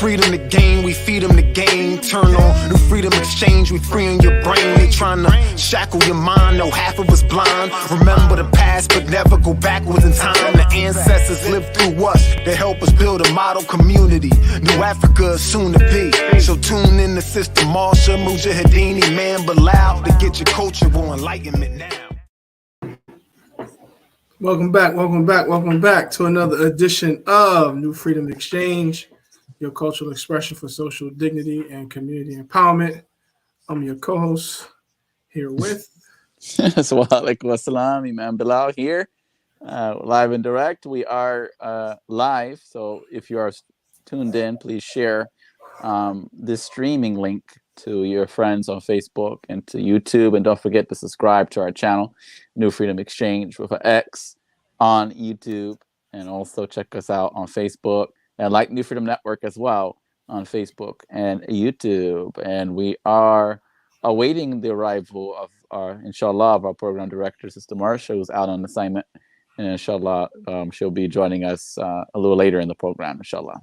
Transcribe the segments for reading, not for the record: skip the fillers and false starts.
freedom to gain, we feed them the game. Turn on New Freedom Exchange, we freeing your brain. They trying to shackle your mind, no half of us blind. Remember the past, but never go backwards in time. The ancestors lived through us, they help us build a model community. New Africa is soon to be. So tune in to Sister Marsha, Mujahideen, Imam Bilal, to get your cultural enlightenment now. Welcome back to another edition of New Freedom Exchange, your cultural expression for social dignity and community empowerment. I'm your co-host here with... So, alaikum assalam, Imam Bilal here, live and direct. We are live, so if you are tuned in, please share this streaming link to your friends on Facebook and to YouTube, and don't forget to subscribe to our channel, New Freedom Exchange with an X on YouTube, and also check us out on Facebook and like New Freedom Network as well on Facebook and YouTube. And we are awaiting the arrival of our, inshallah, of our program director, Sister Marsha, who's out on assignment, and inshallah she'll be joining us a little later in the program, inshallah.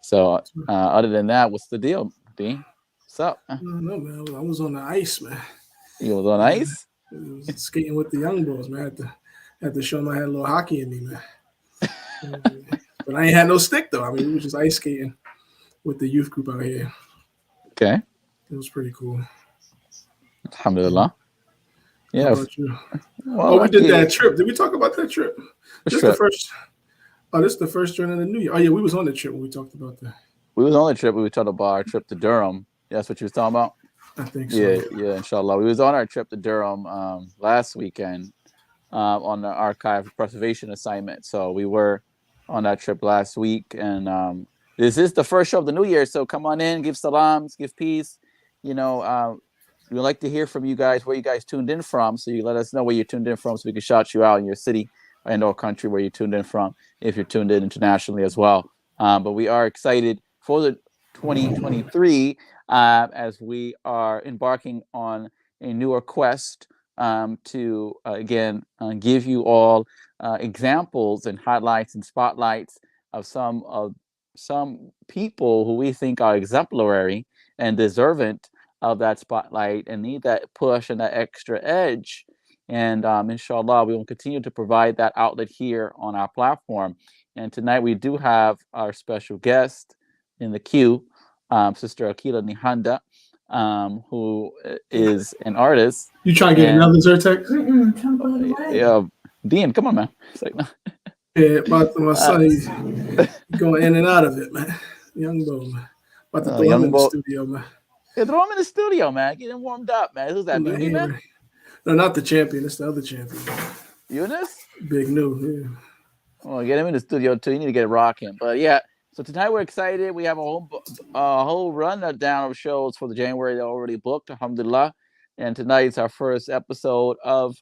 So other than that, what's the deal, Deen? What's up? I don't know, man. I was on the ice, man. You was on ice? I was skating with the young boys, man. I had to show them I had a little hockey in me, man. But I ain't had no stick, though. I mean, we were just ice skating with the youth group out here. Okay. It was pretty cool. Alhamdulillah. Yeah. How about you? Well, we did that trip. Did we talk about that trip? This trip? This is the first journey of the new year. Oh, yeah, we was on the trip when we talked about that. We was on the trip. We talked about our trip to Durham. That's what you was talking about? I think so. Yeah, inshallah. We was on our trip to Durham last weekend on the archive preservation assignment. So we were on that trip last week. And this is the first show of the new year. So come on in, give salams, give peace. You know, we'd like to hear from you guys, where you guys tuned in from. So you let us know where you're tuned in from so we can shout you out in your city and or country where you tuned in from, if you're tuned in internationally as well. But we are excited for the 2023 as we are embarking on a newer quest to again give you all examples and highlights and spotlights of some people who we think are exemplary and deserving of that spotlight and need that push and that extra edge. And inshallah, we will continue to provide that outlet here on our platform. And tonight we do have our special guest in the queue, Sister Akilah Nehanda, who is an artist. You trying to get another Zyrtec? Yeah, Deen, come on, man. It's like, no. Yeah, my son, he's going in and out of it, man. Young boy, man. About to throw him in the studio, man. Yeah, throw him in the studio, man. Get him warmed up, man. Who's that, Doobie, man? No, not the champion. It's the other champion. Eunice? Big new, yeah. Well, get him in the studio, too. You need to get it rocking. But, yeah, so tonight we're excited. We have a whole rundown of shows for the January that are already booked, alhamdulillah. And tonight's our first episode of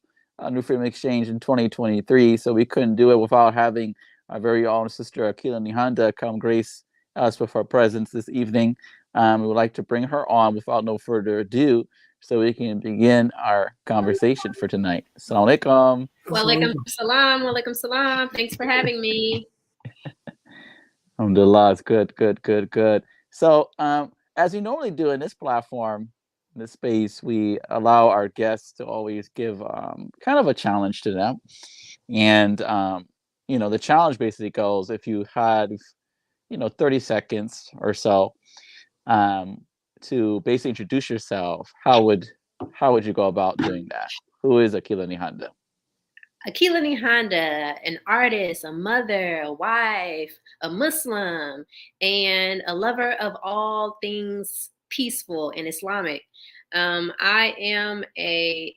New Freedom Exchange in 2023. So we couldn't do it without having our very own Sister Akilah Nehanda come grace us with her presence this evening. We would like to bring her on without no further ado so we can begin our conversation for tonight. Assalamu alaikum. Wa alaikum salam. Wa alaikum salam. Thanks for having me. Alhamdulillah. It's good. So as we normally do in this platform, in this space, we allow our guests to always give kind of a challenge to them. And, the challenge basically goes, if you had, 30 seconds or so to basically introduce yourself, how would you go about doing that? Who is Akilah Nehanda? Akilah Nehanda, an artist, a mother, a wife, a Muslim, and a lover of all things peaceful and Islamic. I am a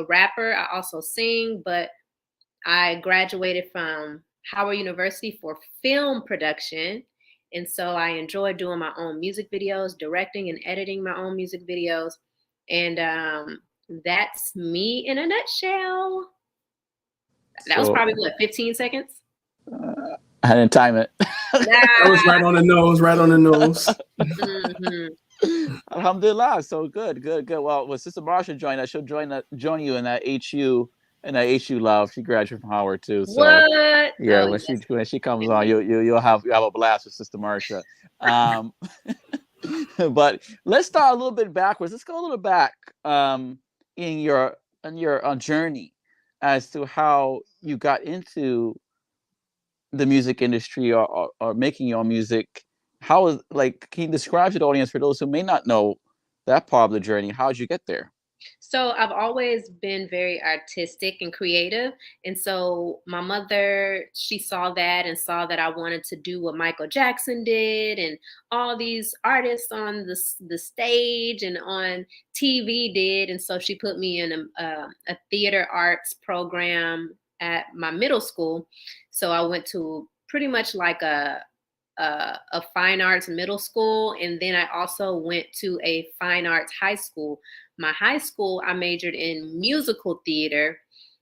rapper. I also sing, but I graduated from Howard University for film production. And so I enjoy doing my own music videos, directing and editing my own music videos. And that's me in a nutshell. That was probably, 15 seconds? I didn't time it. That was right on the nose. Mm-hmm. Alhamdulillah. So good. Well, when Sister Marsha joined us, she'll join you in that HU love. She graduated from Howard too. So what? yeah, when she comes on, you'll have a blast with Sister Marsha. Um, but let's start a little bit backwards. Let's go a little back in your journey as to how you got into the music industry or making your music. How is, like, can you describe to the audience, for those who may not know that part of the journey, how did you get there? So I've always been very artistic and creative. And so my mother, she saw that and saw that I wanted to do what Michael Jackson did and all these artists on the stage and on TV did. And so she put me in a theater arts program at my middle school. So I went to pretty much like a fine arts middle school, and then I also went to a fine arts high school. My high school, I majored in musical theater,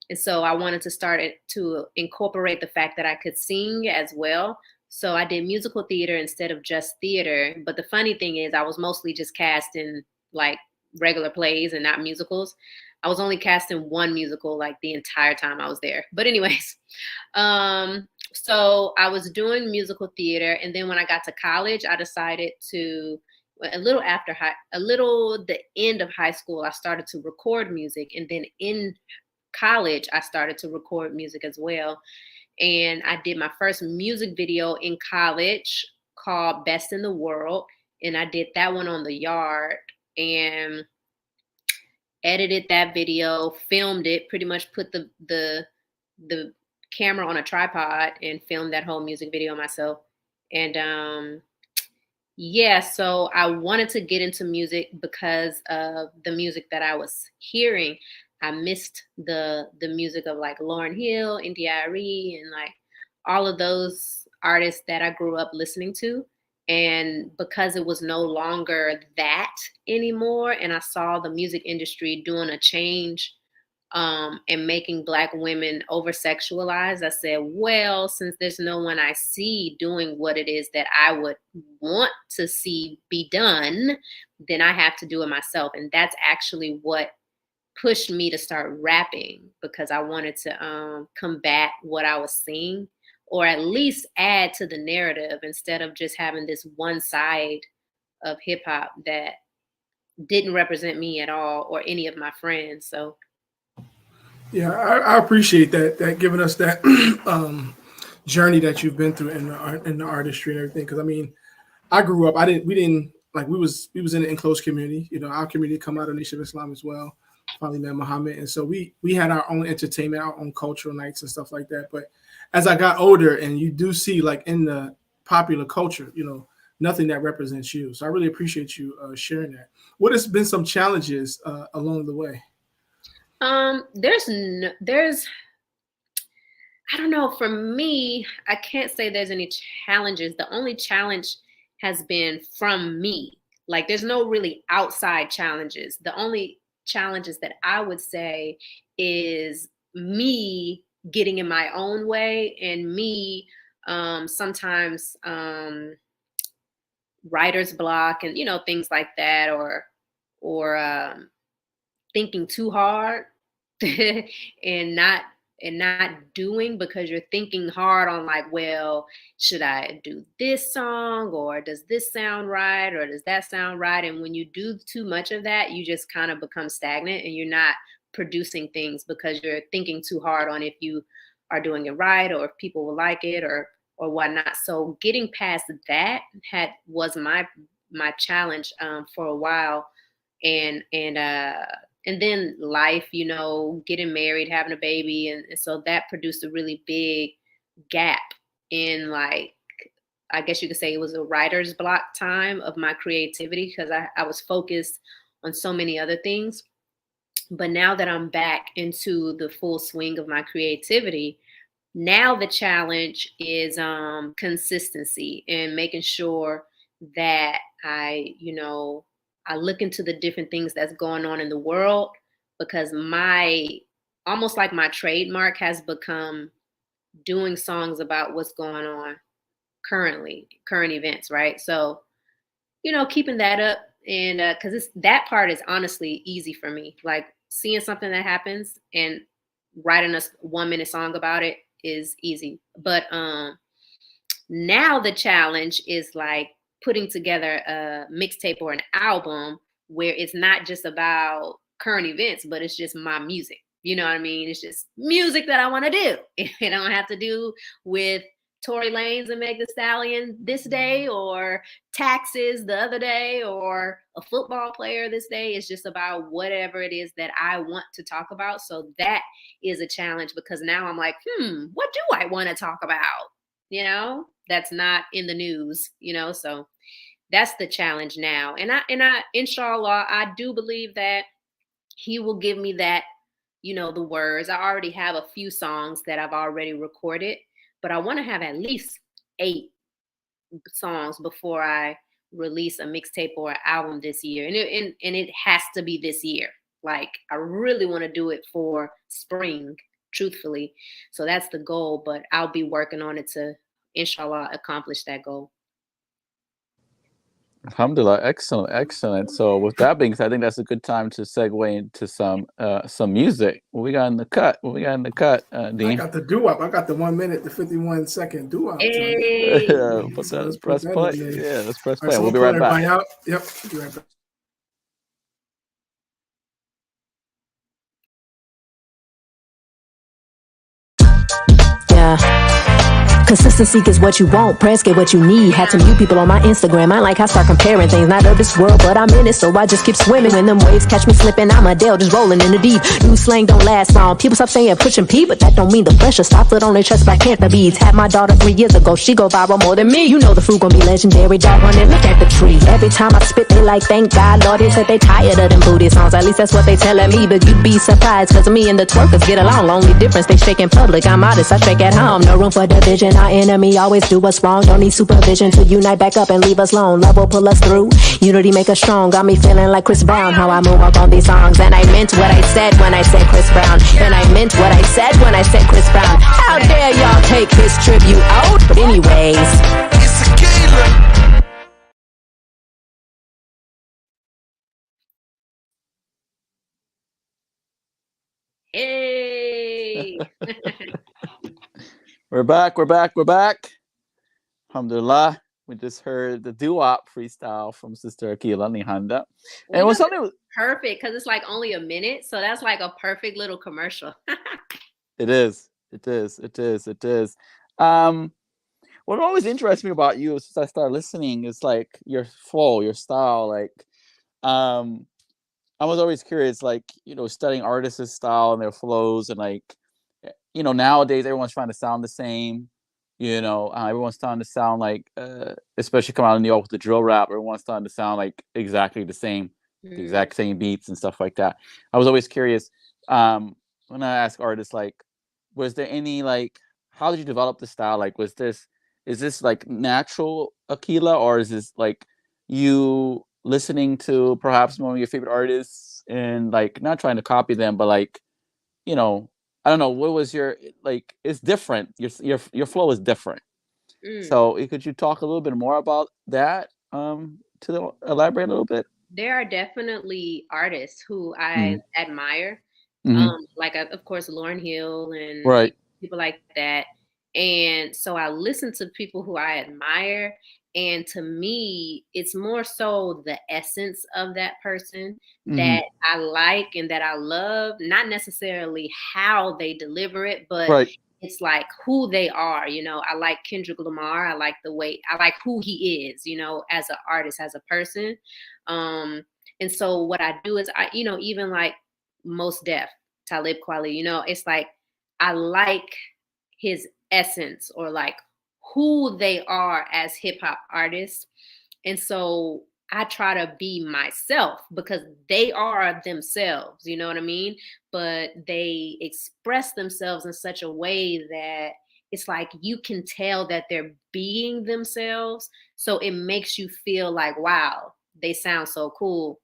and so I wanted to start it to incorporate the fact that I could sing as well. So I did musical theater instead of just theater. But the funny thing is, I was mostly just cast in like regular plays and not musicals. I was only cast in one musical like the entire time I was there. But anyways, so I was doing musical theater, and then when I got to college, I decided to the end of high school, I started to record music, and then in college, I started to record music as well. And I did my first music video in college called "Best in the World," and I did that one on the yard and edited that video, filmed it, pretty much put the camera on a tripod and filmed that whole music video myself. And yeah, so I wanted to get into music because of the music that I was hearing. I missed the music of like Lauryn Hill, India.Arie, and like all of those artists that I grew up listening to. And because it was no longer that anymore, and I saw the music industry doing a change and making Black women over sexualized, I said, well, since there's no one I see doing what it is that I would want to see be done, then I have to do it myself. And that's actually what pushed me to start rapping, because I wanted to combat what I was seeing, or at least add to the narrative instead of just having this one side of hip hop that didn't represent me at all or any of my friends. So Yeah, I appreciate that giving us that journey that you've been through in the artistry and everything. Because I mean, I grew up. We didn't like we was in an enclosed community. You know, our community come out of Nation of Islam as well. Finally met Muhammad, and so we had our own entertainment, our own cultural nights and stuff like that. But as I got older, and you do see like in the popular culture, you know, nothing that represents you. So I really appreciate you sharing that. What has been some challenges along the way? There's I don't know, for me, I can't say there's any challenges. The only challenge has been from me. Like there's no really outside challenges. The only challenges that I would say is me getting in my own way, and me sometimes writer's block, and you know, things like that, or thinking too hard and not doing because you're thinking hard on like, well, should I do this song, or does this sound right, or does that sound right? And when you do too much of that, you just kind of become stagnant and you're not producing things because you're thinking too hard on if you are doing it right or if people will like it or whatnot. So getting past that was my challenge for a while. And then life, you know, getting married, having a baby. And so that produced a really big gap in, like, I guess you could say it was a writer's block time of my creativity, because I was focused on so many other things. But now that I'm back into the full swing of my creativity, now the challenge is consistency and making sure that I look into the different things that's going on in the world, because almost like my trademark has become doing songs about what's going on current events, right? So, you know, keeping that up, and because that part is honestly easy for me. Like seeing something that happens and writing a 1-minute song about it is easy. But now the challenge is like putting together a mixtape or an album where it's not just about current events, but it's just my music. You know what I mean? It's just music that I want to do. It don't have to do with Tory Lanez and Meg Thee Stallion this day, or taxes the other day, or a football player this day. It's just about whatever it is that I want to talk about. So that is a challenge, because now I'm like, what do I want to talk about? You know, that's not in the news, you know, so that's the challenge now. And I, inshallah, I do believe that he will give me that, you know, the words. I already have a few songs that I've already recorded, but I want to have at least 8 songs before I release a mixtape or an album this year. And it has to be this year. Like, I really want to do it for spring, truthfully. So that's the goal, but I'll be working on it to, inshallah, accomplish that goal. Alhamdulillah, excellent. So with that being said, I think that's a good time to segue into some music. What we got in the cut? Dean? I got the doo-wop. I got the 1 minute to 51 second doo-wop. Hey. Let's press play. Yeah, let's press play. So We'll be right back. Out. Yep, we'll be right back. Yeah. Consistency is what you want, press get what you need. Had some new people on my Instagram. I like how I start comparing things. Not of this world, but I'm in it, so I just keep swimming. When them waves catch me slipping, I'm Adele, just rolling in the deep. New slang don't last long. People stop saying pushing P, but that don't mean the pressure stops it on their chest like cancer beads. Had my daughter 3 years ago, she go viral more than me. You know the fruit gon' be legendary, dog hunting, look at the tree. Every time I spit, they like, thank God, Lord, they said they tired of them booty songs. At least that's what they telling me, but you'd be surprised, cause me and the twerkers get along. Only difference, they shake in public, I'm modest, I shake at home. No room for division, our enemy always do us wrong. Don't need supervision to unite back up and leave us alone. Love will pull us through, unity make us strong. Got me feeling like Chris Brown, how I move up on these songs. And I meant what I said when I said Chris Brown. And I meant what I said when I said Chris Brown. How dare y'all take his tribute out? But anyways, It's Akilah. Hey. We're back. Alhamdulillah. We just heard the doo-wop freestyle from Sister Akilah Nehanda. And it was something perfect, because it's like only a minute. So that's like a perfect little commercial. It is. What always interests me about you since I started listening is like your flow, your style. Like, I was always curious, like, you know, studying artists' style and their flows, and like, you know, nowadays everyone's trying to sound the same. You know, everyone's starting to sound like, especially coming out in New York with the drill rap, everyone's starting to sound like exactly the same, the exact same beats and stuff like that. I was always curious when I ask artists, like, was there any, like, how did you develop the style? Like, is this like natural Akilah, or is this like you listening to perhaps one of your favorite artists and like not trying to copy them, but like, you know, I don't know, what was your, like, it's different. Your flow is different. So could you talk a little bit more about that? Elaborate a little bit. There are definitely artists who I admire. Like, of course, Lauryn Hill and people like that. And so I listen to people who I admire. And to me, it's more so the essence of that person that I like and that I love, not necessarily how they deliver it, but it's like who they are. You know, I like Kendrick Lamar. I like who he is, you know, as an artist, as a person. And so what I do is you know, even like Mos Def, Talib Kweli, you know, it's like I like his essence, or like who they are as hip hop artists. And so I try to be myself because they are themselves, you know what I mean? But they express themselves in such a way that it's like you can tell that they're being themselves. So it makes you feel like, wow, they sound so cool.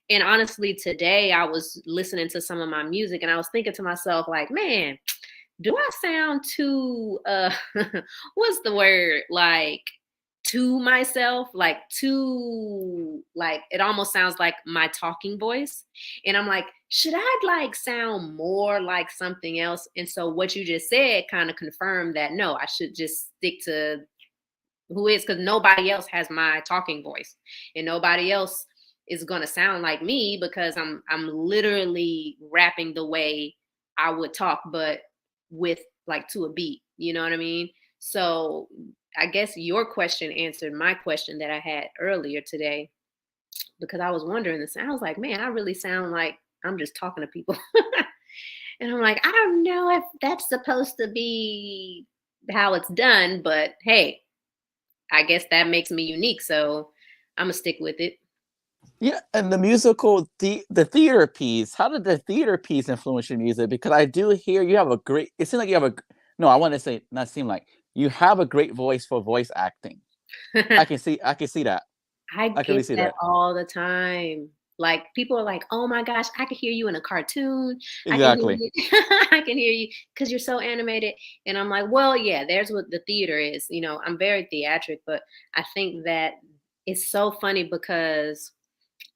And honestly, today I was listening to some of my music and I was thinking to myself, like, man, do I sound too what's the word, like to myself, like too, like it almost sounds like my talking voice. And I'm like, should I like sound more like something else? And so what you just said kind of confirmed that no, I should just stick to because nobody else has my talking voice, and nobody else is gonna sound like me because I'm literally rapping the way I would talk, but with like to a beat. You know what I mean? So I guess your question answered my question that I had earlier today, because I was wondering this. I was like, man, I really sound like I'm just talking to people. And I'm like, I don't know if that's supposed to be how it's done, but hey, I guess that makes me unique. So I'm gonna stick with it. Yeah, and the musical, the theater piece. How did the theater piece influence your music? Because I do hear you have a great. It seems like you have a. No, I want to say not seem like you have a great voice for voice acting. I can see that. I I can really get see that that. all the time. Like people are like, "Oh my gosh, I can hear you in a cartoon. I can hear Exactly. you. I can hear you because you're so animated." And I'm like, "Well, yeah, there's what the theater is. You know, I'm very theatric, but I think that it's so funny because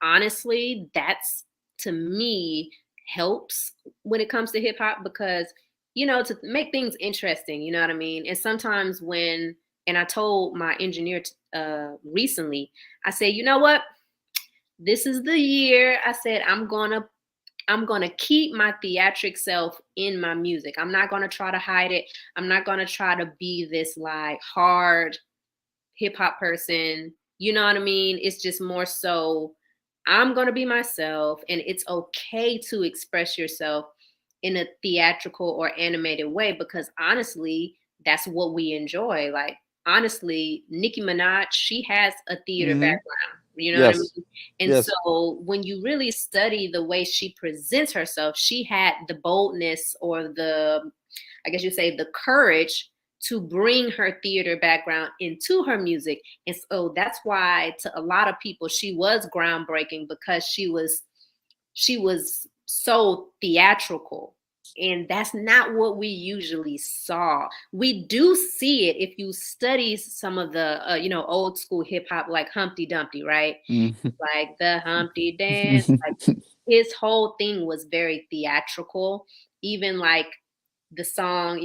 honestly, that's to me helps when it comes to hip hop because to make things interesting. You know what I mean? And sometimes and I told my engineer recently, I said, you know what? This is the year. I said I'm gonna keep my theatric self in my music. I'm not gonna try to hide it. I'm not gonna try to be this like hard hip hop person. You know what I mean? It's just more so I'm gonna be myself, and it's okay to express yourself in a theatrical or animated way because honestly, that's what we enjoy. Like honestly, Nicki Minaj, she has a theater Mm-hmm. background. You know what I Yes. mean? And Yes. so when you really study the way she presents herself, she had the boldness or I guess you say the courage to bring her theater background into her music. And so that's why to a lot of people she was groundbreaking because she was so theatrical. And that's not what we usually saw. We do see it if you study some of the old school hip hop like Humpty Dumpty, right? Mm-hmm. Like the Humpty Dance, like his whole thing was very theatrical. Even like the song,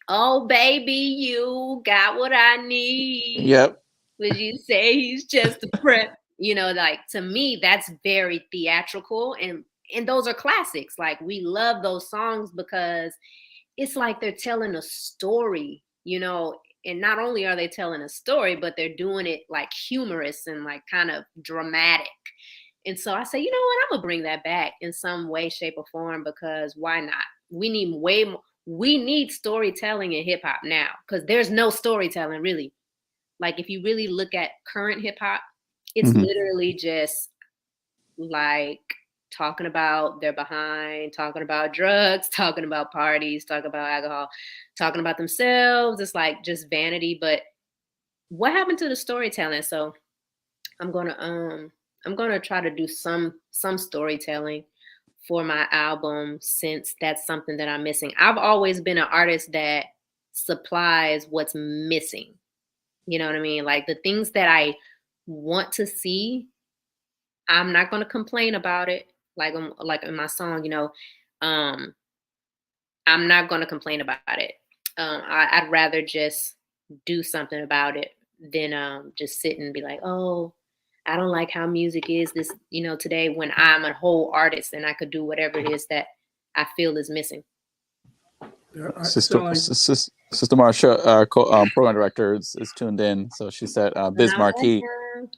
oh baby, you got what I need. Yep. Would you say he's just a friend? Like to me, that's very theatrical, and those are classics. Like we love those songs because it's like they're telling a story, and not only are they telling a story, but they're doing it like humorous and like kind of dramatic. And so I say, you know what? I'm gonna bring that back in some way, shape, or form because why not? We need way more. We need storytelling in hip hop now because there's no storytelling really. Like if you really look at current hip hop, it's Mm-hmm. literally just like talking about their behind, talking about drugs, talking about parties, talking about alcohol, talking about themselves. It's like just vanity. But what happened to the storytelling? So I'm gonna try to do some storytelling for my album since that's something that I'm missing. I've always been an artist that supplies what's missing. You know what I mean? Like the things that I want to see, I'm not gonna complain about it. Like in my song, um, I'm not gonna complain about it. I'd rather just do something about it than just sit and be like, oh, I don't like how music is this, today when I'm a whole artist and I could do whatever it is that I feel is missing. Yeah, I Sister, sound like Sister Marsha, our program director, is tuned in. So she said, "Biz Marquee,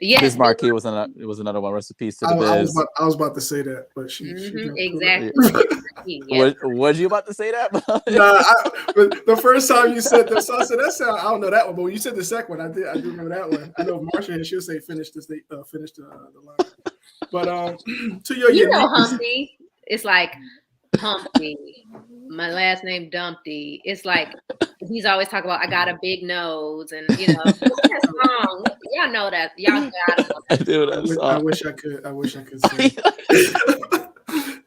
Yes, Biz Marquee was another one. Rest in peace to the Biz." I was about to say that, but she jumped through it. exactly. Yes. Was you about to say that? Nah, but the first time you said that, so I said that sound. I don't know that one, but when you said the second one, I do remember that one. I know Marsha and she'll say finish the line. But to your uniqueness, Humpty. It's like Humpty. My last name Dumpty. It's like he's always talking about I got a big nose and what's that song? Y'all know that. Y'all gotta know I that. do that I song. wish I could sing.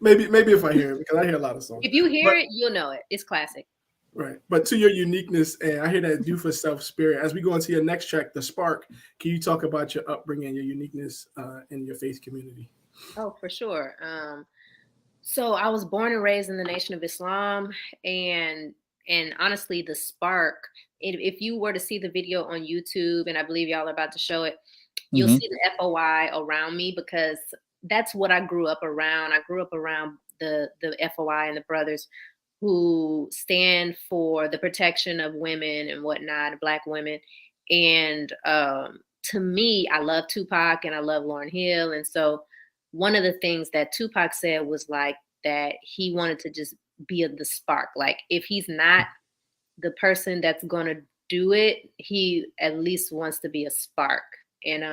maybe if I hear it, because I hear a lot of songs. If you hear it, you'll know it. It's classic. Right. But to your uniqueness, and I hear that do for self spirit. As we go into your next track, The Spark, can you talk about your upbringing, your uniqueness in your faith community? Oh, for sure. So I was born and raised in the Nation of Islam, and honestly, the spark, if you were to see the video on YouTube, and I believe y'all are about to show it, you'll see the FOI around me, because that's what I grew up around. I grew up around the FOI and the brothers who stand for the protection of women and whatnot, Black women. And to me, I love Tupac and I love Lauryn Hill. And so one of the things that Tupac said was like that he wanted to just be the spark. Like if he's not the person that's going to do it, he at least wants to be a spark. And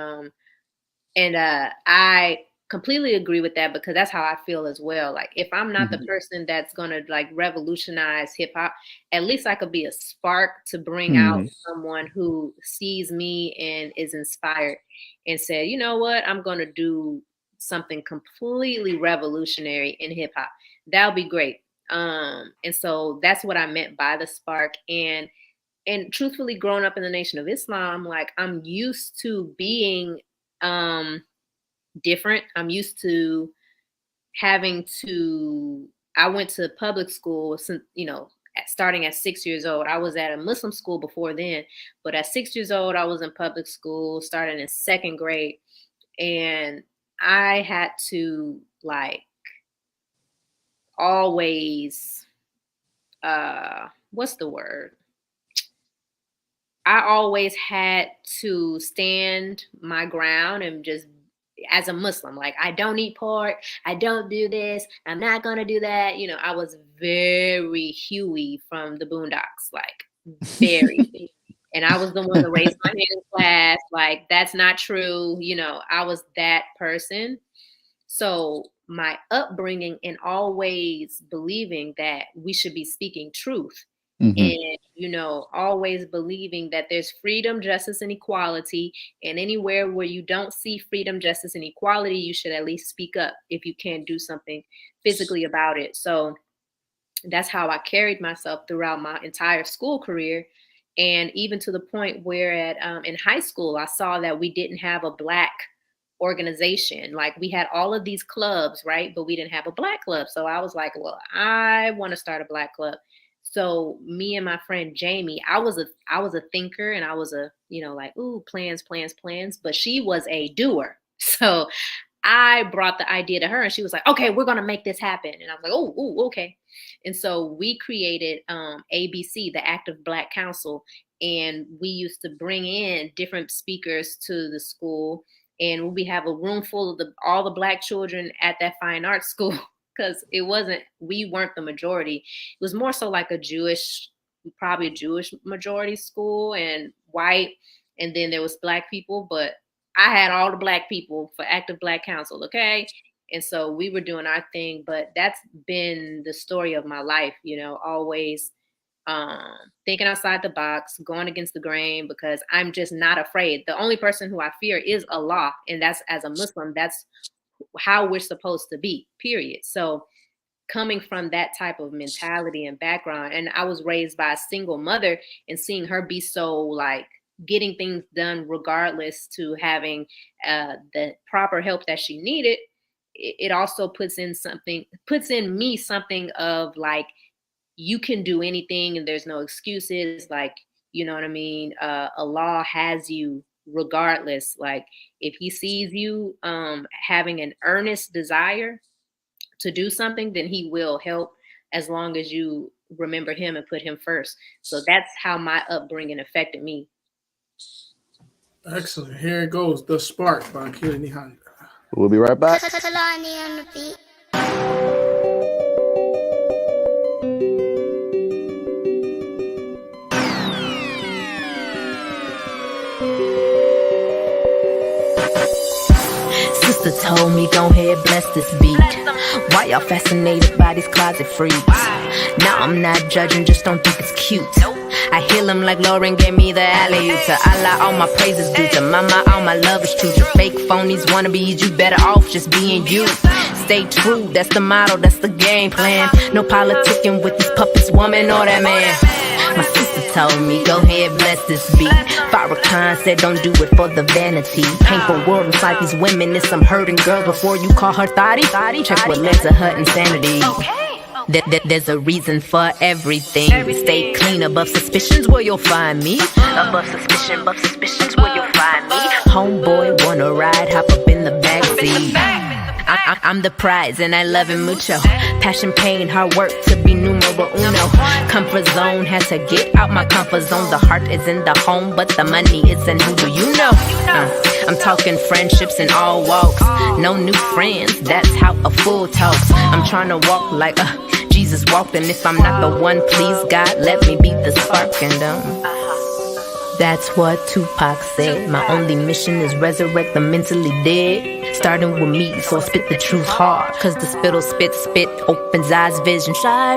I completely agree with that, because that's how I feel as well. Like if I'm not the person that's going to like revolutionize hip hop, at least I could be a spark to bring out someone who sees me and is inspired and said, you know what, I'm going to do something completely revolutionary in hip hop. That'll be great. And so that's what I meant by the spark. And truthfully, growing up in the Nation of Islam, like I'm used to being different. I'm used to having to, I went to public school since, starting at 6 years old. I was at a Muslim school before then, but at 6 years old, I was in public school, starting in second grade. And I had to like always, what's the word? I always had to stand my ground and just, as a Muslim, like I don't eat pork, I don't do this, I'm not gonna do that. I was very Huey from the Boondocks, like very. And I was the one that raised my hand in class, like that's not true. I was that person. So my upbringing and always believing that we should be speaking truth. And, always believing that there's freedom, justice, and equality. And anywhere where you don't see freedom, justice, and equality, you should at least speak up if you can't do something physically about it. So that's how I carried myself throughout my entire school career. And even to the point where in high school, I saw that we didn't have a Black organization. Like we had all of these clubs, right? But we didn't have a Black club. So I was like, well, I want to start a Black club. So me and my friend Jamie, I was a thinker, and I was plans, but she was a doer. So I brought the idea to her, and she was like, okay, we're going to make this happen. And I was like, oh, okay. And so we created ABC, the Active Black Council, and we used to bring in different speakers to the school, and we have a room full of all the Black children at that fine arts school. Because we weren't the majority. It was more so like probably a Jewish majority school and white. And then there was Black people, but I had all the Black people for Active Black Council, okay? And so we were doing our thing, but that's been the story of my life, always thinking outside the box, going against the grain, because I'm just not afraid. The only person who I fear is Allah. And that's, as a Muslim, that's how we're supposed to be, period. So coming from that type of mentality and background, and I was raised by a single mother, and seeing her be so like getting things done regardless to having the proper help that she needed, it also puts in me something of like, you can do anything and there's no excuses. Like, you know what I mean? Allah has you regardless. Like if he sees you having an earnest desire to do something, then he will help, as long as you remember him and put him first. So that's how my upbringing affected me. Excellent. Here it goes. The Spark by Akilah Nehanda. We'll be right back. Sister told me, go ahead, bless this beat. Why y'all fascinated by these closet freaks? Now I'm not judging, just don't think it's cute. I heal him like Lauren gave me the alley-oop. To Allah, all my praises due. To mama, all my love is true. To fake phonies, wannabes, you better off just being you. Stay true, that's the motto, that's the game plan. No politicking with these puppets, woman or that man. My sister told me, go ahead, bless this beat. Farrakhan said, don't do it for the vanity. Painful world inside these women is some hurting girls. Before you call her thotty, check what led to her insanity. There's a reason for everything. Stay clean above suspicions where you'll find me. Above suspicions where you'll find me. Homeboy wanna ride, hop up in the backseat. I'm the prize and I love it mucho. Passion, pain, hard work to be numero uno. Comfort zone, had to get out my comfort zone. The heart is in the home, but the money is in who do you know? I'm talking friendships in all walks. No new friends, that's how a fool talks. I'm trying to walk like Jesus walked, and if I'm not the one, please God, let me be the spark. And that's what Tupac said. My only mission is resurrect the mentally dead. Starting with me, so I spit the truth hard. Cause the spittle spit, opens eyes, vision shy.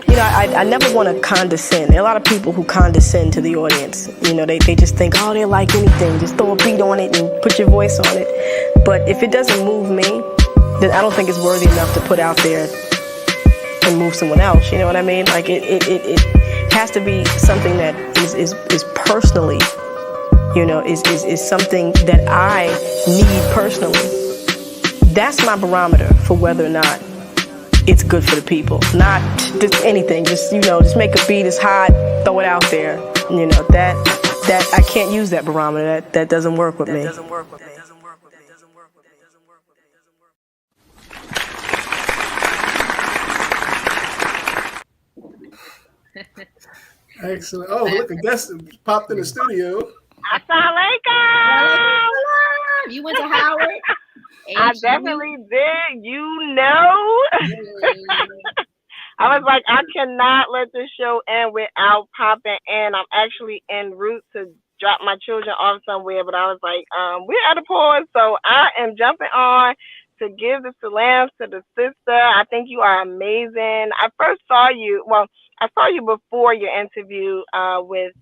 You know, I never want to condescend. There are a lot of people who condescend to the audience. You know, they just think, oh, they're like anything. Just throw a beat on it and put your voice on it. But if it doesn't move me, then I don't think it's worthy enough to put out there and move someone else. You know what I mean? Like it has to be something that is personally, you know, is something that I need personally. That's my barometer for whether or not it's good for the people. Not just anything, just, you know, just make a beat, it's hot, throw it out there. You know, that I can't use that barometer. That doesn't work with me. Excellent. Oh, look, a guest popped in the studio. Assalamualaikum. You went to Howard? I definitely did. You know. I was like, I cannot let this show end without popping in. I'm actually en route to drop my children off somewhere, but I was like, we're at a pause, so I am jumping on to give the salams to the sister. I think you are amazing. I first saw you, I saw you before your interview with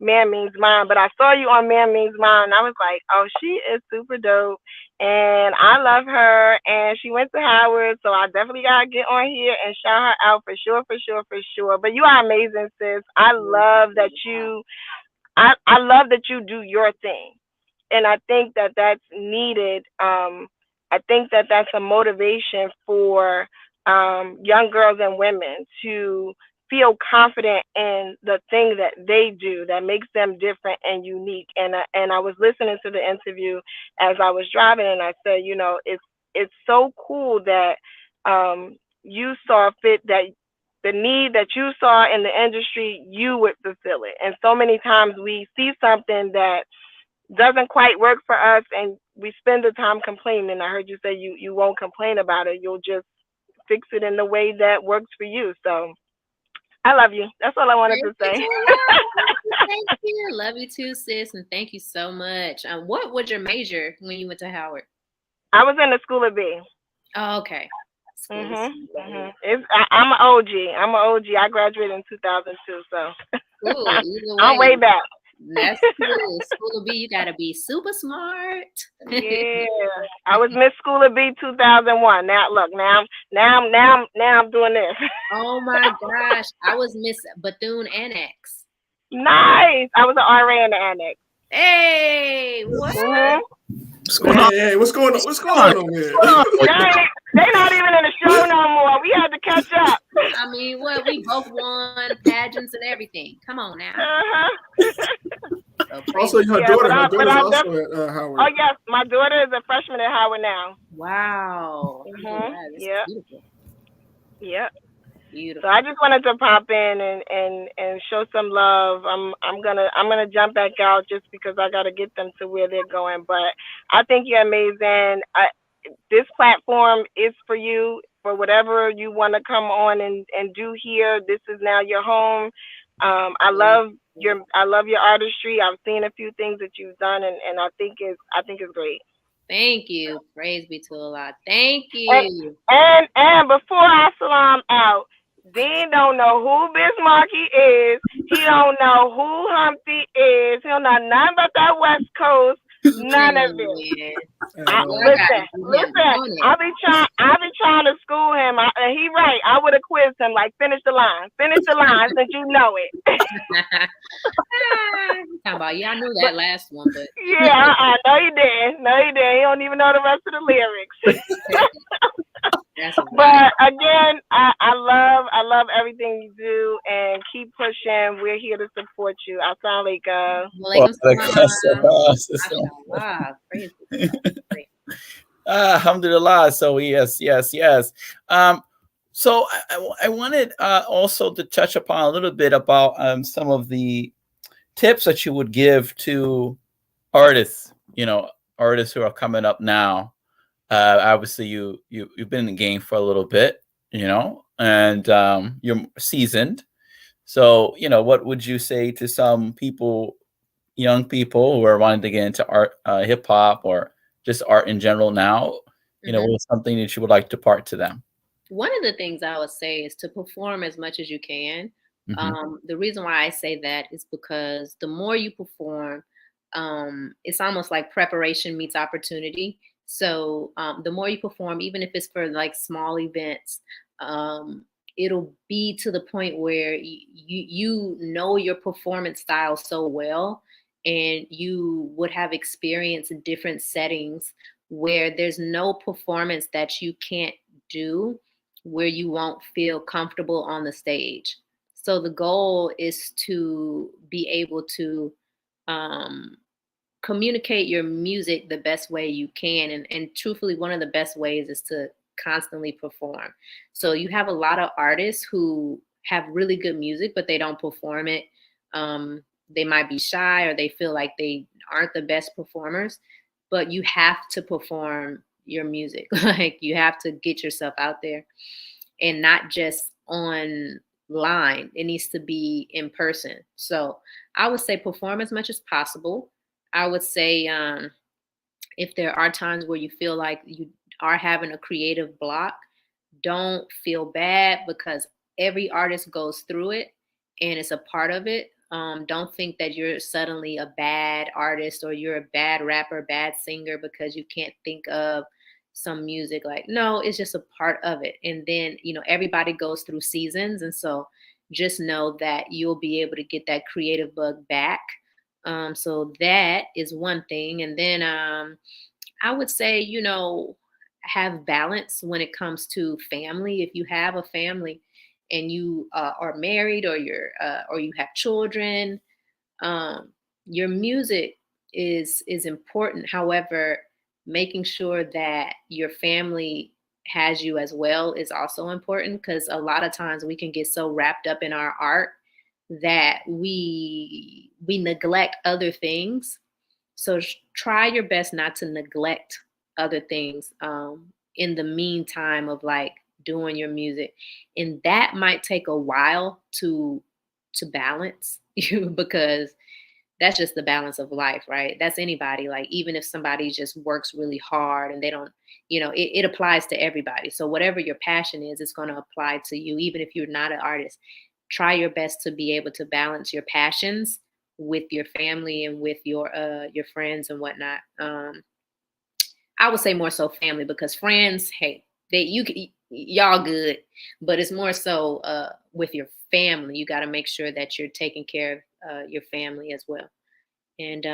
Man Means Mine, but I saw you on Man Means Mine, and I was like, oh, she is super dope, and I love her, and she went to Howard, so I definitely got to get on here and shout her out for sure. But you are amazing, sis. I love that you do your thing, and I think that that's needed. I think that that's a motivation for young girls and women to feel confident in the thing that they do that makes them different and unique. And I was listening to the interview as I was driving, and I said, you know, it's so cool that you saw fit that the need that you saw in the industry, you would fulfill it. And so many times we see something that doesn't quite work for us, and we spend the time complaining. And I heard you say you won't complain about it. You'll just fix it in the way that works for you. So I love you. That's all I wanted to say. Thank you. Love you too, sis. And thank you so much. What was your major when you went to Howard? I was in the School of B. Oh, okay. I'm an OG. I graduated in 2002, so cool. I'm way back. That's cool. School of B, you gotta be super smart. Yeah, I was Miss School of B 2001. Now look, now I'm doing this. Oh my gosh, I was Miss Bethune Annex. Nice. I was an RA in the annex. Hey, what? Mm-hmm. Hey, what's going on? What's going on over here? They're not even in the show no more. We had to catch up. I mean, what? We both won pageants and everything. Come on now. Also, your daughter. Her daughter's also at Howard. Oh yes, my daughter is a freshman at Howard now. Wow. Mm-hmm. Yeah. Beautiful. Yep. Beautiful. So I just wanted to pop in and show some love. I'm gonna jump back out just because I gotta get them to where they're going. But I think you're amazing. This platform is for you, for whatever you want to come on and do here. This is now your home. I love your artistry. I've seen a few things that you've done, and I think it's great. Thank you. Praise be to Allah. Thank you. And before I salam out, Dean don't know who Bismarcky is. He don't know who Humpty is. He don't know nothing about that West Coast. None of it. Listen. I be trying to school him. He right. I would have quizzed him like, finish the line since you know it. Talking about, yeah, I knew that last one, but yeah, no, he didn't. He don't even know the rest of the lyrics. That's a But again, I love everything you do, and keep pushing. We're here to support you. Assalamualaikum. Walaikum salam. Waalaikumsalam. Mashallah. Praise Allah. Great. Alhamdulillah. So yes. So I wanted also to touch upon a little bit about some of the tips that you would give to artists, artists who are coming up now. Obviously you've been in the game for a little bit, and you're seasoned. So, what would you say to some people, young people who are wanting to get into art, hip hop, or just art in general now? What's something that you would like to impart to them? One of the things I would say is to perform as much as you can. The reason why I say that is because the more you perform, it's almost like preparation meets opportunity. So the more you perform, even if it's for like small events, it'll be to the point where you know your performance style so well, and you would have experience in different settings where there's no performance that you can't do where you won't feel comfortable on the stage. So the goal is to be able to communicate your music the best way you can. And truthfully, one of the best ways is to constantly perform. So you have a lot of artists who have really good music, but they don't perform it. They might be shy, or they feel like they aren't the best performers, but you have to perform your music. Like, you have to get yourself out there, and not just online. It needs to be in person. So I would say perform as much as possible. I would say if there are times where you feel like you are having a creative block, don't feel bad, because every artist goes through it and it's a part of it. Don't think that you're suddenly a bad artist or you're a bad rapper, bad singer because you can't think of some music. Like, no, it's just a part of it. And then, everybody goes through seasons. And so just know that you'll be able to get that creative bug back. So that is one thing. And then I would say, have balance when it comes to family. If you have a family and you are married, or you have children, your music is important. However, making sure that your family has you as well is also important, because a lot of times we can get so wrapped up in our art that we neglect other things. So try your best not to neglect other things in the meantime of like doing your music. And that might take a while to balance because that's just the balance of life, right? That's anybody. Like, even if somebody just works really hard and they don't, it applies to everybody. So whatever your passion is, it's going to apply to you, even if you're not an artist. Try your best to be able to balance your passions with your family and with your friends and whatnot. I would say more so family, because friends, hey, y'all good, but it's more so with your family. You got to make sure that you're taking care of your family as well. And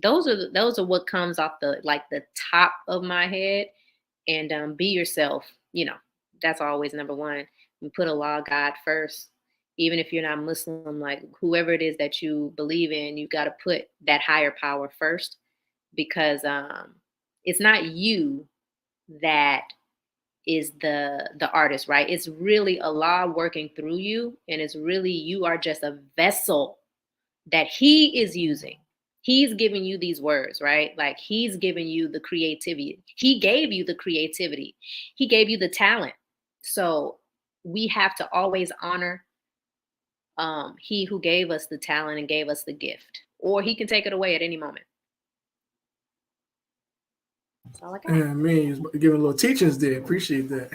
those are what comes off the top of my head. And be yourself. That's always number one. And put Allah, God first. Even if you're not Muslim, like whoever it is that you believe in, you got to put that higher power first, because it's not you that is the artist, right? It's really Allah working through you, and it's really, you are just a vessel that He is using. He's giving you these words, right? Like, He's giving you the creativity. He gave you the creativity. He gave you the talent. So we have to always honor He who gave us the talent and gave us the gift, or He can take it away at any moment. That's all I got. Yeah, man, you're giving little teachings there. Appreciate that.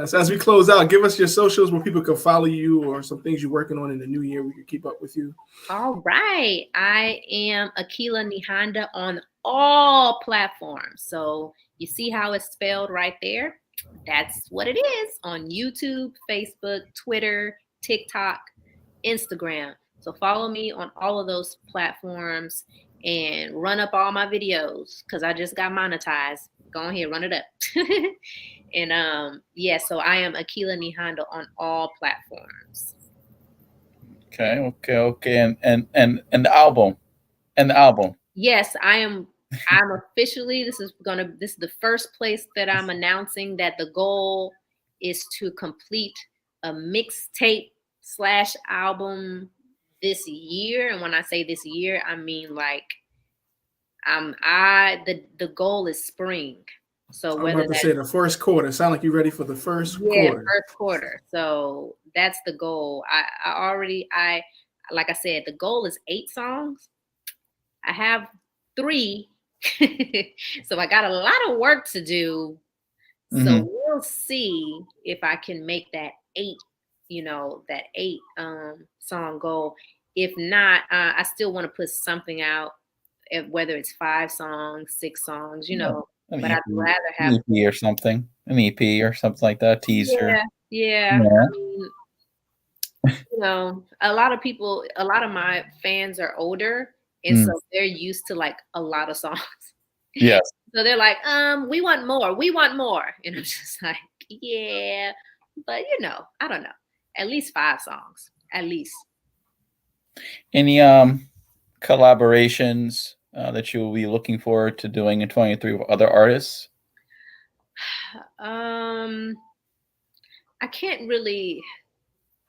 So as we close out, give us your socials where people can follow you, or some things you're working on in the new year we can keep up with you. All right. I am Akilah Nehanda on all platforms. So you see how it's spelled right there? That's what it is on YouTube, Facebook, Twitter, TikTok, Instagram. So follow me on all of those platforms and run up all my videos, because I just got monetized. go ahead, run it up. And yeah, so I am Akilah Nehanda on all platforms. Okay. And the album. Yes, I'm officially, this is the first place that I'm announcing that the goal is to complete a mixtape / album this year. And when I say this year, I mean like the goal is spring. So I'm whether about to that's say the first quarter. Sound like you're ready for the first quarter. first quarter. So that's the goal. I like I said, the goal is 8 songs. I have 3. So I got a lot of work to do. So we'll see if I can make that 8, that 8 song goal. If not, I still want to put something out, whether it's 5 songs, 6 songs, An but EP, I'd rather have EP or something, an EP or something like that, teaser. Yeah. I mean, a lot of my fans are older, and so they're used to like a lot of songs. Yes. So they're like, we want more. And I'm just like, yeah, but I don't know. At least 5 songs. At least. Any collaborations that you will be looking forward to doing in 23 with other artists? I can't really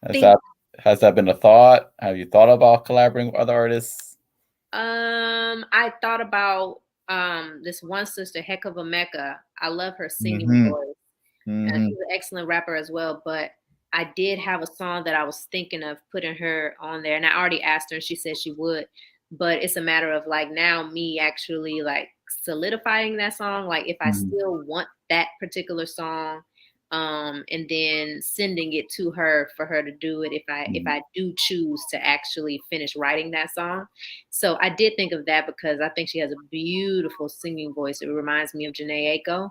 Has that been a thought? Have you thought about collaborating with other artists? I thought about this one sister, Heck of a Mecca. I love her singing voice. And she's an excellent rapper as well. But I did have a song that I was thinking of putting her on there, and I already asked her, and she said she would. But it's a matter of like now me actually like solidifying that song. Like if I still want that particular song, and then sending it to her for her to do it if I do choose to actually finish writing that song. So I did think of that because I think she has a beautiful singing voice. It reminds me of Janae Aiko.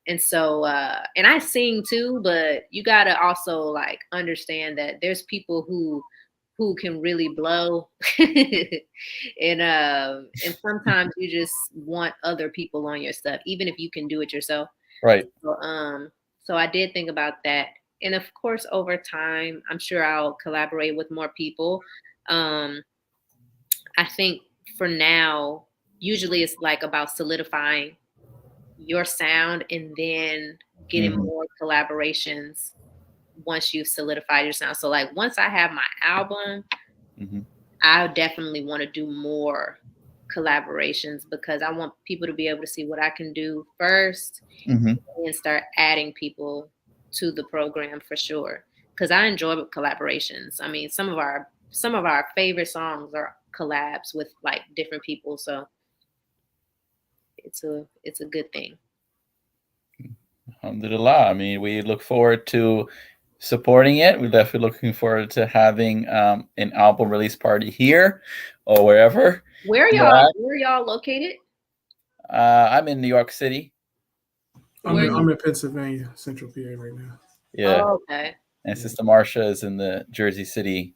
And so and I sing too, but you gotta also like understand that there's people who can really blow. And sometimes you just want other people on your stuff, even if you can do it yourself. Right. So I did think about that. And of course, over time, I'm sure I'll collaborate with more people. I think for now, usually it's like about solidifying your sound and then getting more collaborations once you've solidified your sound. So like once I have my album, I definitely want to do more collaborations because I want people to be able to see what I can do first and start adding people to the program for sure. Because I enjoy collaborations. I mean, some of our favorite songs are collabs with like different people. So it's a good thing. Alhamdulillah. I mean, we look forward to supporting it. We're definitely looking forward to having an album release party here or wherever. Where are y'all located? I'm in New York City. I'm in Pennsylvania, Central PA right now. Yeah. Oh, okay. And Sister Marsha is in the Jersey City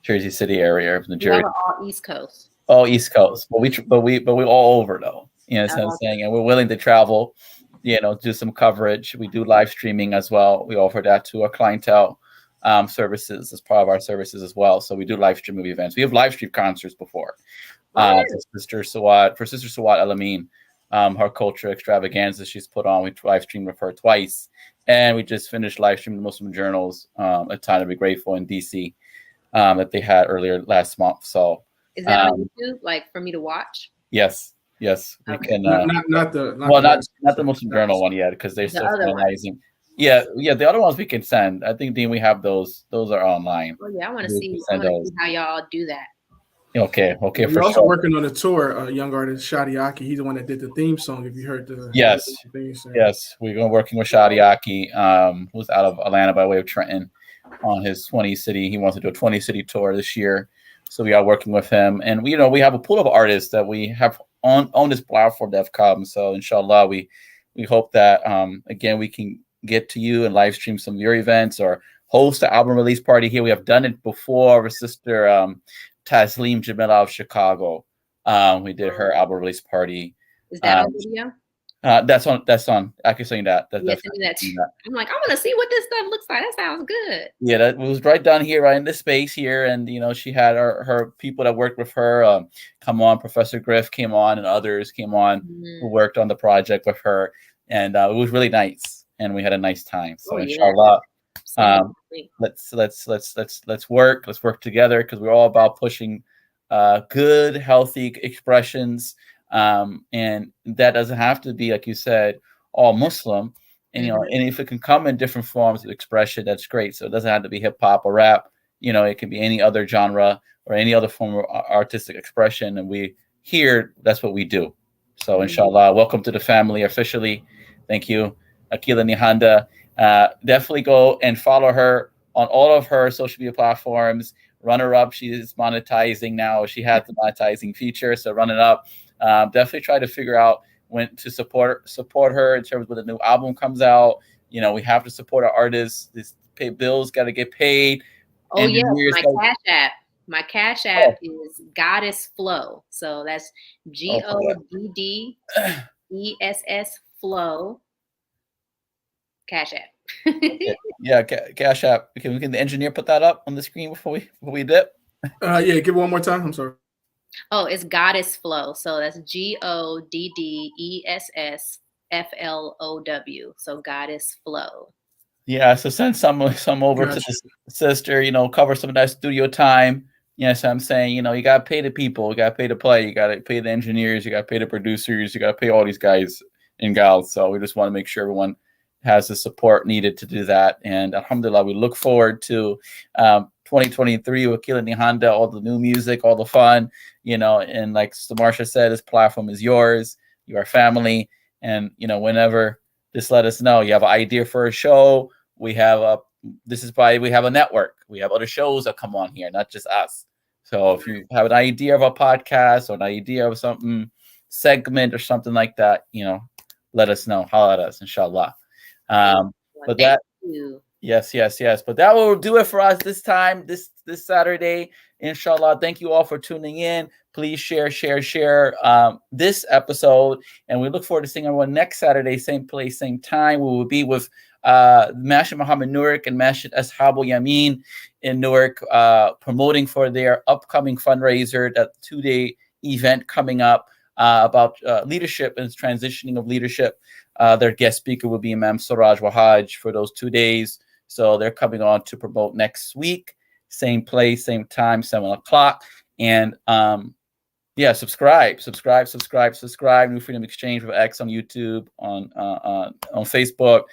area of New Jersey. All East Coast. All East Coast, but we're all over though. You know what I'm saying? And we're willing to travel. Do some coverage. We do live streaming as well. We offer that to our clientele services as part of our services as well. So we do live streaming events. We have live stream concerts before. For Sister Sawat Elamine, her culture extravaganza she's put on. We live streamed with her twice. And we just finished live streaming the Muslim Journals, A Time to Be Grateful in DC that they had earlier last month. So is that on YouTube, like for me to watch? Yes, we Okay. can. Not the Muslim Journal one yet because they're still finalizing. Yeah, the other ones we can send. I think, Dean, we have those. Those are online. Oh yeah, I want to see how y'all do that. Okay. We're also working on a tour. Young artist Shadi Aki. He's the one that did the theme song. If you heard the yes, we're going working with Shadi Aki, who's out of Atlanta by way of Trenton, on his 20 city. He wants to do a 20 city tour this year, so we are working with him. And we have a pool of artists that we have on this platform that have come. So inshallah, we hope that again we can get to you and live stream some of your events or host an album release party here. We have done it before with Sister Taslim Jamila of Chicago. We did her album release party. Is that on video? That's on Akilah saying that. That's Yes, definitely that too. that. I'm like, I want to see what this stuff looks like. That sounds good. Yeah, that was right down here, right in this space here, and she had her people that worked with her come on. Professor Griff came on, and others came on who worked on the project with her, and it was really nice, and we had a nice time. So inshallah, let's work together, because we're all about pushing good, healthy expressions, and that doesn't have to be, like you said, all Muslim. And and if it can come in different forms of expression, that's great. So it doesn't have to be hip hop or rap. It can be any other genre or any other form of artistic expression. And that's what we do. So inshallah, welcome to the family officially. Thank you, Akilah Nehanda. Definitely go and follow her on all of her social media platforms. Run her up. She is monetizing now. She has the monetizing feature. So run it up. Definitely try to figure out when to support her in terms of when the new album comes out. We have to support our artists. This bills got to get paid. Oh yeah, my Cash App is Goddess Flow. So that's GODDESS Flow. Cash App. Yeah, Cash App. Can the engineer put that up on the screen before we dip? Yeah, give it one more time. I'm sorry. Oh, it's Goddess Flow. So that's GODDESSFLOW. So Goddess Flow. Yeah, so send some over to the sister, cover some of that studio time. Yes, I'm saying, you got to pay the people, you got to pay the play, you got to pay the engineers, you got to pay the producers, you got to pay all these guys and gals. So we just want to make sure everyone has the support needed to do that. And alhamdulillah, we look forward to 2023 with Akilah Nehanda, all the new music, all the fun, and like Marsha said, this platform is yours, your family. And, whenever, just let us know. You have an idea for a show. We have a network. We have other shows that come on here, not just us. So if you have an idea of a podcast or an idea of something, segment or something like that, let us know. Holla at us, inshallah. But that, yes. But that will do it for us this time, this Saturday, inshallah. Thank you all for tuning in. Please share this episode, and we look forward to seeing everyone next Saturday, same place, same time. We will be with Masjid Muhammad Newark and Masjid Ashabul Yamin in Newark, promoting for their upcoming fundraiser, that 2-day event coming up about leadership and transitioning of leadership. Their guest speaker will be Imam Suraj Wahaj for those 2 days. So they're coming on to promote next week, same place, same time, 7 o'clock. And subscribe. New Freedom Exchange with X on YouTube, on Facebook,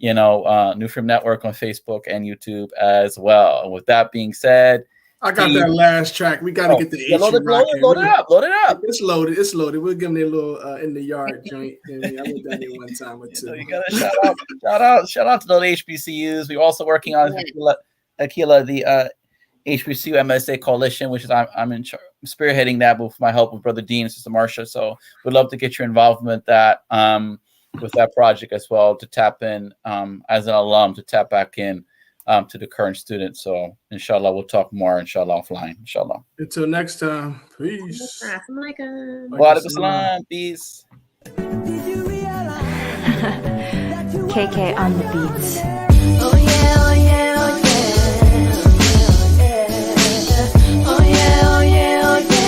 New Freedom Network on Facebook and YouTube as well. And with that being said, I got that last track. We got to get the load it up. It's loaded. We'll give them their little in the yard joint. I went down there one time or two. You gotta shout out to those HBCUs. We're also working on Akilah, the HBCU MSA coalition, which is I'm spearheading that with my help with Brother Deen and Sister Marsha. So we'd love to get your involvement with that project as well, to tap in as an alum, to tap back in to the current students. So inshallah, we'll talk more, inshallah, offline, inshallah. Until next time, peace. Wa alaikum salam, peace. KK on the beats. Oh yeah, oh yeah, oh yeah. Oh yeah, oh yeah, oh yeah.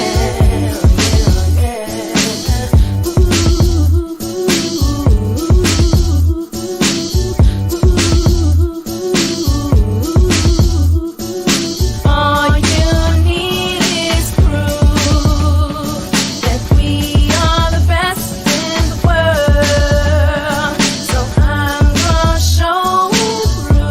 Through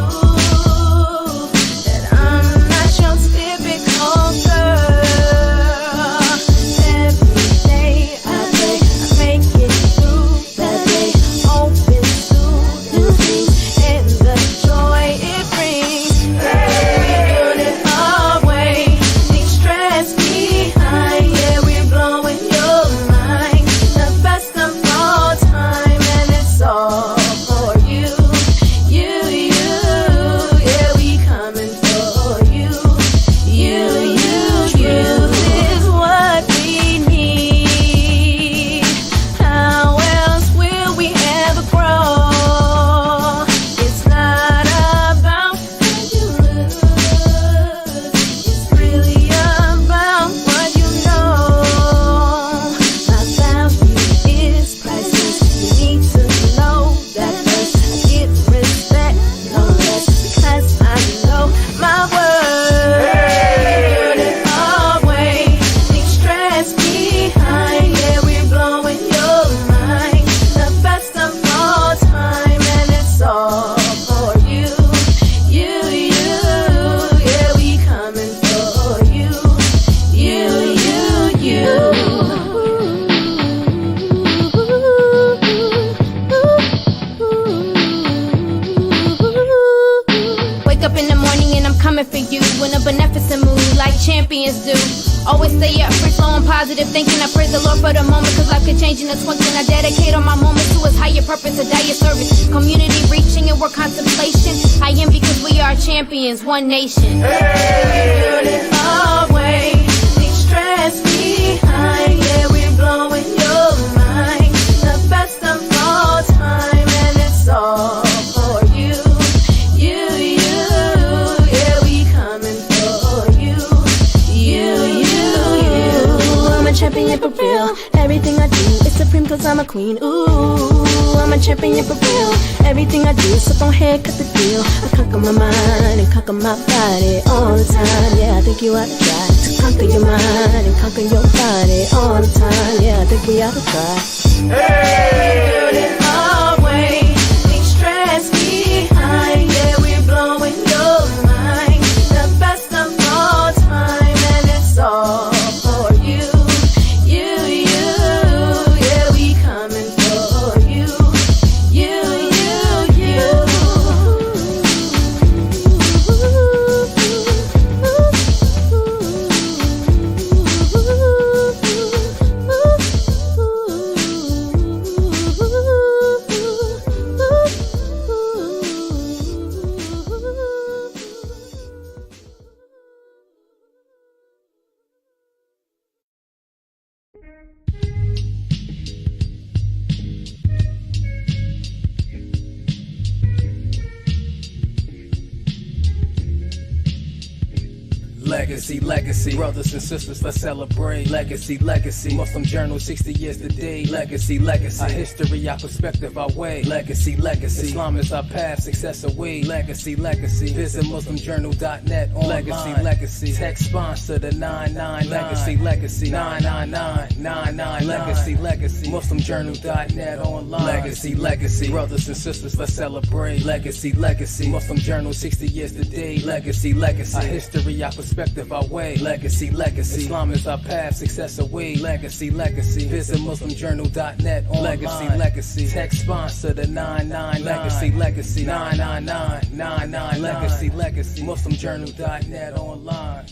coming for you in a beneficent mood like champions do. Always stay up, free flowing, positive thinking. I praise the Lord for the moment, cause life could change in a twinkling. I dedicate all my moments to his higher purpose, a dire service. Community reaching and work contemplation. I am because we are champions, one nation. Hey, it away, leave stress behind. Yeah, we're blowing your mind. The best of all time, and it's all for you. Yeah, we coming for you. I'm a champion for real. Everything I do is supreme cause I'm a queen. Ooh, I'm a champion for real. Everything I do, so don't head cut the deal. I conquer my mind and conquer my body all the time. Yeah, I think you ought to try to conquer your mind and conquer your body all the time. Yeah, I think we ought to try. Hey, girl, it always leave stress behind. Yeah, we're blowing your mind. The best of all time, and it's all for you. Yeah, we coming for you. Legacy, legacy, brothers and sisters, let's celebrate. Legacy, legacy, Muslim journal, 60 years today. Legacy, legacy, our history, our perspective, our way. Legacy, legacy, Islam is our path, success away. Legacy, legacy, visit muslimjournal.net online. Legacy, legacy, text sponsor the 999. Legacy, legacy, 999. Legacy, legacy, muslimjournal.net online. Legacy, legacy, brothers and sisters, let's celebrate. Legacy, legacy, Muslim journal, 60 years today. Legacy, legacy, our history, our perspective, our way. Legacy, legacy, Islam is our path, success away. Legacy, legacy, visit muslimjournal.net online. Legacy, legacy, text sponsor the 999. Legacy, legacy, 999. Legacy, legacy, muslimjournal.net online.